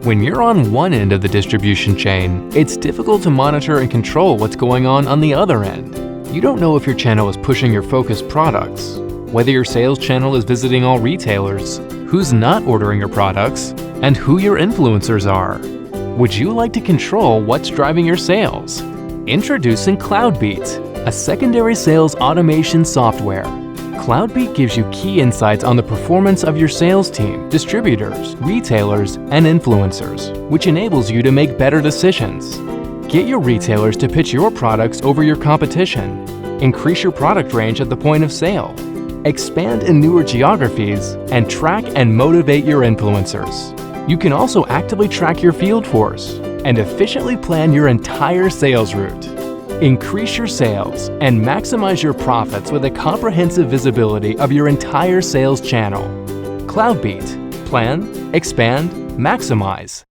When you're on one end of the distribution chain, it's difficult to monitor and control what's going on the other end. You don't know if your channel is pushing your focused products, whether your sales channel is visiting all retailers, who's not ordering your products, and who your influencers are. Would you like to control what's driving your sales? Introducing Kloudbeat, a secondary sales automation software. Kloudbeat gives you key insights on the performance of your sales team, distributors, retailers, and influencers, which enables you to make better decisions. Get your retailers to pitch your products over your competition. Increase your product range at the point of sale. Expand in newer geographies, and track and motivate your influencers. You can also actively track your field force and efficiently plan your entire sales route. Increase your sales and maximize your profits with a comprehensive visibility of your entire sales channel. Kloudbeat. Plan, expand, maximize.